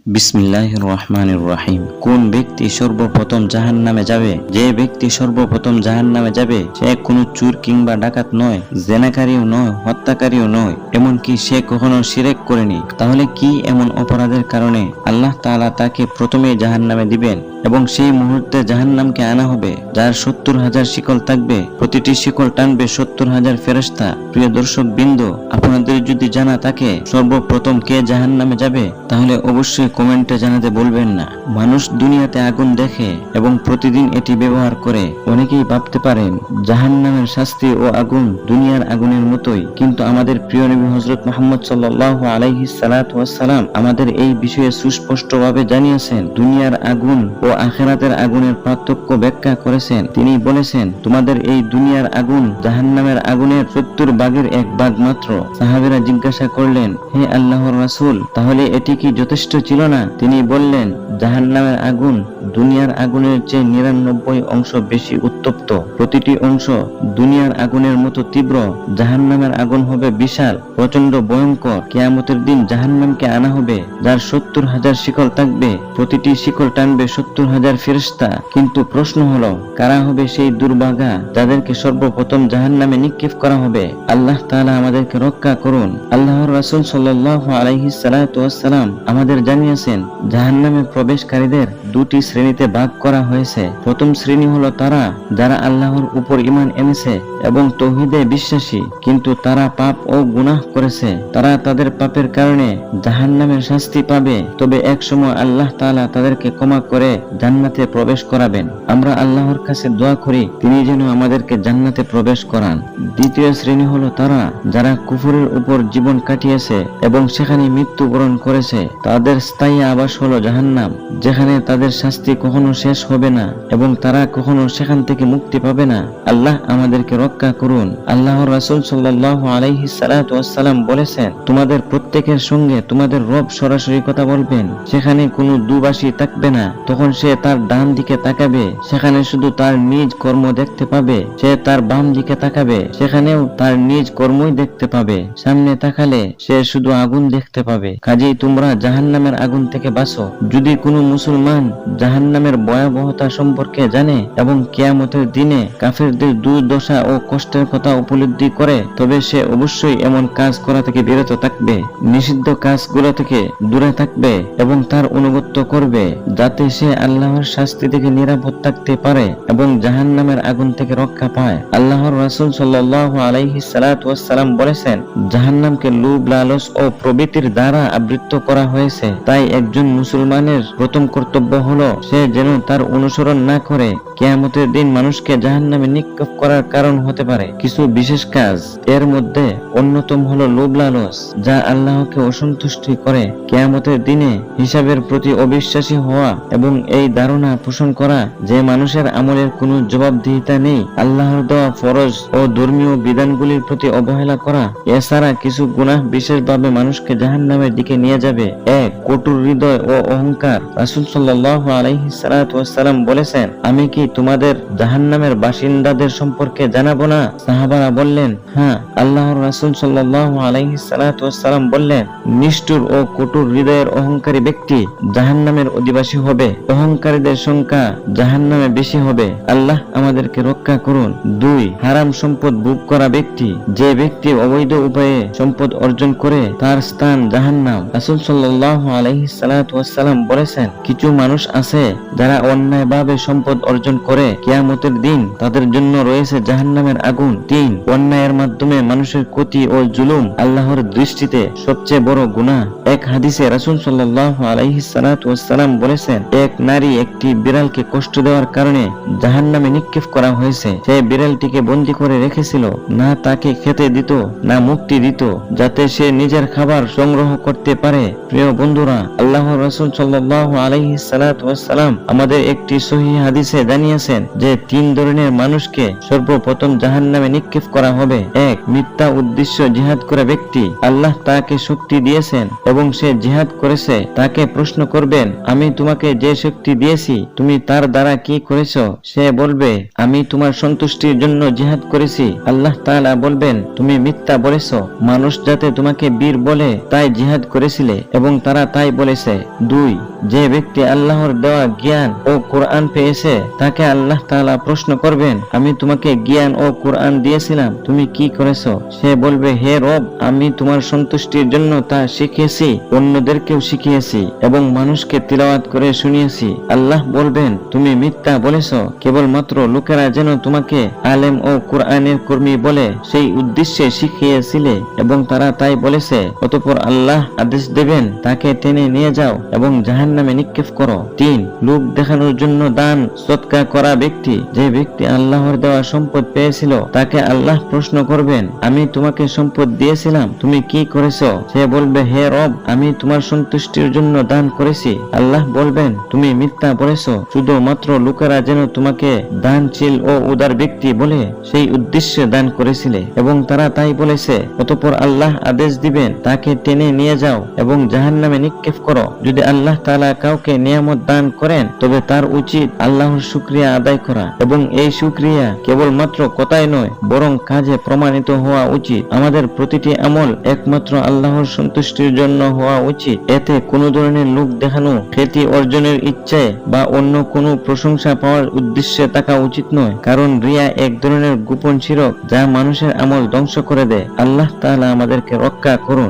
বিসমিল্লাহির রহমানির রহিম। কোন ব্যক্তি সর্বপ্রথম জাহান্নামে যাবে? যে ব্যক্তি সর্বপ্রথম জাহান্নামে যাবে সে কোনো চোর কিংবা ডাকাত নয়, জেনাকারীও নয়, হত্যাকারীও নয়, এমনকি সে কখনো শিরক করেনি। তাহলে কি এমন অপরাধের কারণে আল্লাহ তাআলা তাকে প্রথমেই জাহান্নামে দিবেন এবং সেই মুহূর্তে জাহান্নামকে আনা হবে যার 70,000 শিকল থাকবে, প্রতিটি শিকল টানবে 70,000 ফেরেশতা। প্রিয় দর্শক বৃন্দ, আপনাদের যদি জানা থাকে সর্বপ্রথম কে জাহান্নামে যাবে তাহলে অবশ্যই কমেন্টে জানাতে বলবেন না। মানুষ দুনিয়াতে আগুন দেখে এবং প্রতিদিন এটি ব্যবহার করে। অনেকেই ভাবতে পারেন জাহান্নামের শাস্তি ও আগুন দুনিয়ার আগুনের মতোই, কিন্তু আমাদের প্রিয় নবী হযরত মুহাম্মদ সাল্লাল্লাহু আলাইহি সাল্লাতু ওয়াস সালাম আমাদের এই বিষয়ে সুস্পষ্টভাবে জানিয়েছেন। দুনিয়ার আগুন ও আখিরাতের আগুনের পার্থক্য ব্যাখ্যা করেছেন। তিনি বলেছেন, তোমাদের এই দুনিয়ার আগুন জাহান্নামের আগুনের 70 ভাগের 1 ভাগ মাত্র। সাহাবীরা জিজ্ঞাসা করলেন, হে আল্লাহর রাসূল, তাহলে এটি কি যথেষ্ট ছিল না? তিনি বললেন, জাহান্নামের আগুন দুনিয়ার আগুনের চেয়ে 99 অংশ বেশি উত্তপ্ত। প্রতিটি অংশ দুনিয়ার আগুনের মতো তীব্র। জাহান্নামের আগুন হবে বিশাল, প্রচন্ড ভয়ঙ্কর। কিয়ামতের দিন জাহান্নামকে আনা হবে যার 70,000 শিকল থাকবে, প্রতিটি শিকল টানবে 70,000 ফেরেশতা। কিন্তু প্রশ্ন হলো, কারা হবে সেই দুর্ভাগা যাদেরকে সর্বপ্রথম জাহান্নামে নিক্ষেপ করা হবে? আল্লাহ তাআলা আমাদেরকে রক্ষা করুন। আল্লাহর রাসূল সাল্লাল্লাহু আলাইহি সাল্লাতু ওয়াস সালাম আমাদের জানিয়েছেন, জাহান্নামে প্রবেশকারীদের দুটি শ্রেণীতে ভাগ করা হয়েছে। প্রথম শ্রেণী হলো তারা যারা আল্লাহর উপর ঈমান এনেছে এবং তাওহীদে বিশ্বাসী, কিন্তু তারা পাপ ও গুনাহ করেছে। তারা তাদের পাপের কারণে জাহান্নামের শাস্তি পাবে, তবে এক সময় আল্লাহ তাআলা তাদেরকে ক্ষমা করে জান্নাতে প্রবেশ করাবেন। আমরা আল্লাহর কাছে দোয়া করি তিনি যেন আমাদেরকে জান্নাতে প্রবেশ করান। দ্বিতীয় শ্রেণী হলো তারা যারা কুফরের উপর জীবন কাটিয়েছে এবং সেখানে মৃত্যুবরণ করেছে। তাদের স্থায়ী আবাস হলো জাহান্নাম, যেখানে তাদের শাস্তি কখনো শেষ হবে না এবং তারা কখনো সেখান থেকে মুক্তি পাবে না। আল্লাহ আমাদেরকে রক্ষা করুন। আল্লাহর রাসূল সাল্লাল্লাহু আলাইহি সাল্লাতু ওয়াস সালাম বলেছেন, তোমাদের প্রত্যেকের সঙ্গে তোমাদের রব সরাসরি কথা বলবেন। সেখানে কোনো দুভাষী থাকবে না। তখন সে তার ডান দিকে তাকাবে, সেখানে শুধু তার নিজ কর্ম দেখতে পাবে। সে তার বাম দিকে তাকাবে, সেখানেও তার নিজ কর্মই দেখতে পাবে। সামনে তাকালে সে শুধু আগুন দেখতে পাবে। কাজেই তোমরা জাহান্নামের আগুন থেকে বাঁচো। যদি কোনো মুসলমান জাহান্নামের ভয়াবহতা সম্পর্কে জানে এবং কিয়ামতের দিনে কাফেরদের দুর্দশা ও কষ্টের কথা উপলব্ধি করে, তবে সে অবশ্যই এমন কাজ করা থেকে বিরত থাকবে, নিষিদ্ধ কাজগুলো থেকে দূরে থাকবে এবং তার অনুগত্য করবে, যাতে সে আল্লাহর শাস্তি থেকে নিরাপদ থাকতে পারে এবং জাহান্নামের আগুন থেকে রক্ষা পায়। আল্লাহর রাসূল সাল্লাল্লাহু আলাইহি সাল্লাতু ওয়াস সালাম বলেছেন, জাহান্নামকে লোভ, লালচ ও প্রবৃত্তির দ্বারা আবৃত করা হয়েছে। তাই একজন মুসলমানের প্রথম কর্তব্য হলো সে যেন তার অনুসরণ না করে কিয়ামতের দিন মানুষকে জাহান্নামে নিক্ষেপ করার কারণ হতে পারে কিছু বিশেষ কাজ। এর মধ্যে অন্যতম হলো লোভ, লালচ, যা আল্লাহকে অসন্তুষ্টি করে। কিয়ামতের দিনে হিসাবের প্রতি অবিশ্বাসী হওয়া এবং এই ধারণা পোষণ করা যে মানুষের আমলের কোনো জবাবদিহিতা নেই। আল্লাহর দেওয়া ফরজ ও ধর্মীয় বিধানগুলির প্রতি অবহেলা করা। এছাড়া কিছু গুনাহ বিশেষভাবে মানুষকে জাহান্নামের দিকে নিয়ে যাবে। 1. কটুর হৃদয় ও অহংকার। রাসূল সাল্লাল্লাহু আলাইহি সাল্লাতু ওয়াস সালাম বলেছেন, আমি কি তোমাদের জাহান্নামের বাসিন্দাদের সম্পর্কে জানাবো না? সাহাবারা বললেন, হ্যাঁ। আল্লাহর রাসূল সাল্লাল্লাহু আলাইহি সাল্লাতু ওয়াস সালাম বললেন, নিষ্ঠুর ও কটুর হৃদয়ের অহংকারী ব্যক্তি জাহান্নামের অধিবাসী হবে। অহংকারীদের সংখ্যা জাহান্নামে বেশি হবে। আল্লাহ আমাদেরকে রক্ষা করুন। 2. হারাম সম্পদ ভোগ করা ব্যক্তি। যে ব্যক্তি অবৈধ উপায়ে সম্পদ অর্জন করে তার স্থান জাহান্নাম। রাসূল সাল্লাল্লাহু আলাইহি সাল্লাতু ওয়াস সালাম বলেছেন, কিছু মানুষ আছে যারা অন্যায়ভাবে সম্পদ অর্জন করে, কিয়ামতের দিন তাদের জন্য রয়েছে জাহান্নামের আগুন। 3. অন্যায়ের মাধ্যমে মানুষের ক্ষতি ও জুলুম আল্লাহর দৃষ্টিতে সবচেয়ে বড় গুনাহ। এক হাদিসে রাসূল সাল্লাল্লাহু আলাইহি সাল্লাতু ওয়াস সালাম বলেছেন, এক নারী একটি বিড়ালকে কষ্ট দেওয়ার কারণে জাহান্নামে নিক্ষেপ করা হয়েছে। সে বিড়ালটিকে বন্দী করে রেখেছিল, না তাকে খেতে দিত না মুক্তি দিত, যাতে সে নিজের খাবার সংগ্রহ করতে পারে। প্রিয় বন্ধুরা, আল্লাহর রাসূল সাল্লাল্লাহু আলাইহি সাল্লাতু ওয়াস সালাম আমাদের একটি সহিহ হাদিসে জানিয়েছেন যে 3 ধরনের মানুষকে সর্বপ্রথম জাহান্নামে নিক্ষেপ করা হবে। 1. মিথ্যা উদ্দেশ্য জিহাদ করা ব্যক্তি। আল্লাহ তাকে শক্তি দিয়েছেন এবং সে জিহাদ করেছে। তাকে প্রশ্ন করবেন, আমি তোমাকে যে শক্তি শক্তি দিয়েছি, তুমি তার দ্বারা কি করেছো? সে বলবে, আমি তোমার সন্তুষ্টির জন্য জিহাদ করেছি। আল্লাহ তাআলা বলবেন, তুমি মিথ্যা বলেছো, মানুষ যাতে তোমাকে বীর বলে তাই জিহাদ করেছিলে এবং তারা তাই বলেছে। 2, যে ব্যক্তি আল্লাহর দেওয়া জ্ঞান ও কোরআন পেয়েছে তাকে আল্লাহ তাআলা প্রশ্ন করবেন, আমি তোমাকে জ্ঞান ও কোরআন দিয়েছিলাম, তুমি কি করেছো? সে বলবে, হে রব, আমি তোমার সন্তুষ্টির জন্য তা শিখিয়েছি, অন্যদেরকেও শিখিয়েছি এবং মানুষকে তিলাওয়াত করে শুনিয়েছি। আল্লাহ বলবেন, তুমি মিথ্যা বলেছো, কেবলমাত্র লোকেরা যেন তোমাকে আলেম ও কোরআনের কর্মী বলে সেই উদ্দেশ্যে শিখিয়েছিলে এবং তারা তাই বলেছে। অতঃপর আল্লাহ আদেশ দেবেন, তাকে টেনে নিয়ে যাও এবং জাহান্নামে নিক্ষেপ করো। 3, লোক দেখানোর জন্য দান সদকা করা ব্যক্তি। যে ব্যক্তি আল্লাহর দেওয়া সম্পদ পেয়েছিল তাকে আল্লাহ প্রশ্ন করবেন, আমি তোমাকে সম্পদ দিয়েছিলাম, তুমি কি করেছো? সে বলবে, হে রব, আমি তোমার সন্তুষ্টির জন্য দান করেছি। আল্লাহ বলবেন, তুমি মিথ্যা বলেছো, শুধুমাত্র লোকেরা যেন তোমাকে দানশীল ও উদার ব্যক্তি বলে সেই উদ্দেশ্যে দান করেছিলে এবং তারা তাই বলেছে। অতঃপর আল্লাহ আদেশ দিবেন, তাকে টেনে নিয়ে যাও এবং জাহান্নামে নিক্ষেপ করো। যদি আল্লাহ তাআলা কাউকে নিয়ামত দান করেন তবে তার উচিত আল্লাহর শুকরিয়া আদায় করা এবং এই শুকরিয়া কেবলমাত্র কথায় নয় বরং কাজে প্রমাণিত হওয়া উচিত। আমাদের প্রতিটি আমল একমাত্র আল্লাহর সন্তুষ্টির জন্য হওয়া উচিত। এতে কোনো ধরনের লোক দেখানো, খ্যাতি অর্জনের ইচ্ছায় বা অন্য কোনো প্রশংসা পাওয়ার উদ্দেশ্যে থাকা উচিত নয়, কারণ রিয়া এক ধরনের গোপন শিরক যা মানুষের আমল ধ্বংস করে দেয়। আল্লাহ তাআলা আমাদেরকে রক্ষা করুন।